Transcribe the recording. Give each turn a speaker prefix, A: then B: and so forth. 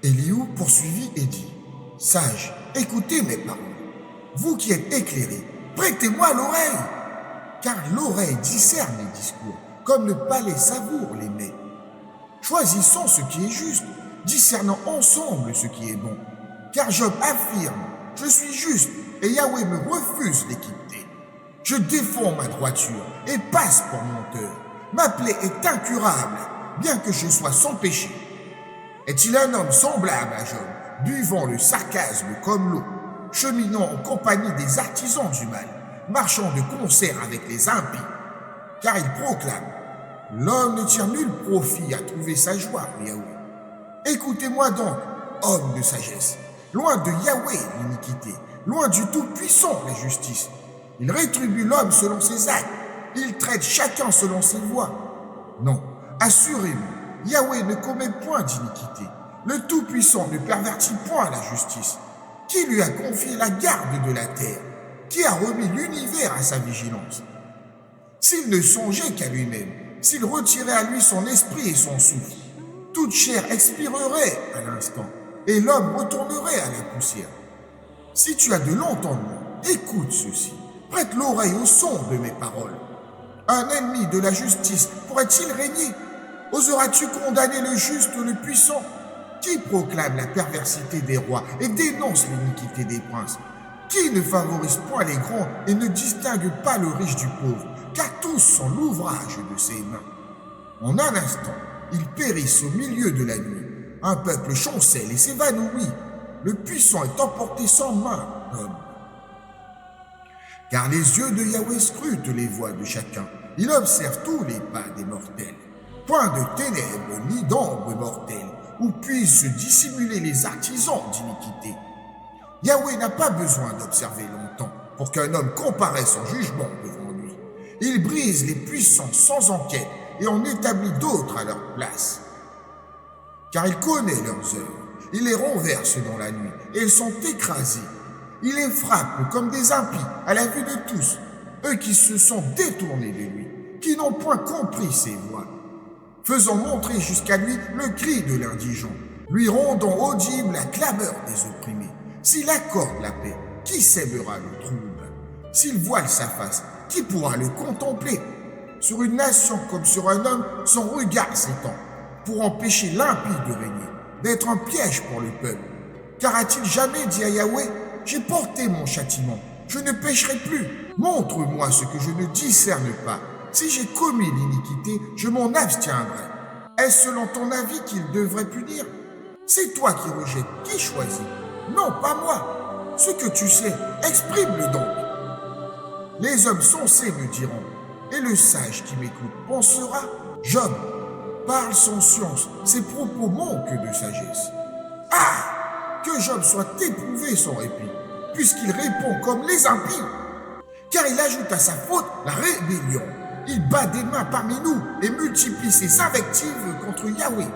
A: Élihu poursuivit et dit, « Sages, écoutez mes paroles. Vous qui êtes éclairés, prêtez-moi l'oreille, car l'oreille discerne les discours, comme le palais savoure les mets. Choisissons ce qui est juste, discernons ensemble ce qui est bon. Car Job affirme, je suis juste, et Yahweh me refuse d'équiter. Je défends ma droiture et passe pour menteur. Ma plaie est incurable, bien que je sois sans péché. Est-il un homme semblable à Job, buvant le sarcasme comme l'eau, cheminant en compagnie des artisans du mal, marchant de concert avec les impies? Car il proclame, l'homme ne tire nul profit à trouver sa joie, Yahweh. Écoutez-moi donc, homme de sagesse, loin de Yahweh l'iniquité, loin du Tout-Puissant la justice. Il rétribue l'homme selon ses actes, il traite chacun selon ses voies. Non, assurément, Yahweh ne commet point d'iniquité. Le Tout-Puissant ne pervertit point la justice. Qui lui a confié la garde de la terre? Qui a remis l'univers à sa vigilance? S'il ne songeait qu'à lui-même, s'il retirait à lui son esprit et son souffle, toute chair expirerait à l'instant, et l'homme retournerait à la poussière. Si tu as de l'entendement, écoute ceci, prête l'oreille au son de mes paroles. Un ennemi de la justice pourrait-il régner? Oseras-tu condamner le juste, le puissant? Qui proclame la perversité des rois et dénonce l'iniquité des princes? Qui ne favorise point les grands et ne distingue pas le riche du pauvre, car tous sont l'ouvrage de ses mains. En un instant, ils périssent au milieu de la nuit. Un peuple chancelle et s'évanouit. Le puissant est emporté sans main d'homme. Car les yeux de Yahweh scrutent les voies de chacun. Il observe tous les pas des mortels. Point de ténèbres ni d'ombre mortelle, où puissent se dissimuler les artisans d'iniquité. Yahweh n'a pas besoin d'observer longtemps pour qu'un homme comparaisse en jugement devant lui. Il brise les puissants sans enquête et en établit d'autres à leur place. Car il connaît leurs œuvres, il les renverse dans la nuit et ils sont écrasés. Il les frappe comme des impies à la vue de tous, eux qui se sont détournés de lui, qui n'ont point compris ses voies, faisant monter jusqu'à lui le cri de l'indigent, lui rendant audible la clameur des opprimés. S'il accorde la paix, qui sèmera le trouble? S'il voile sa face, qui pourra le contempler? Sur une nation comme sur un homme, son regard s'étend, pour empêcher l'impie de régner, d'être un piège pour le peuple. Car a-t-il jamais dit à Yahweh, j'ai porté mon châtiment, je ne pécherai plus. Montre-moi ce que je ne discerne pas. Si j'ai commis l'iniquité, je m'en abstiendrai. Est-ce selon ton avis qu'il devrait punir? C'est toi qui rejettes, qui choisit? Non, pas moi. Ce que tu sais, exprime-le donc. Les hommes sensés me diront, et le sage qui m'écoute pensera, Job parle sans science, ses propos manquent de sagesse. Ah! Que Job soit éprouvé sans répit, puisqu'il répond comme les impies. Car il ajoute à sa faute la rébellion. Il bat des mains parmi nous et multiplie ses invectives contre Yahweh.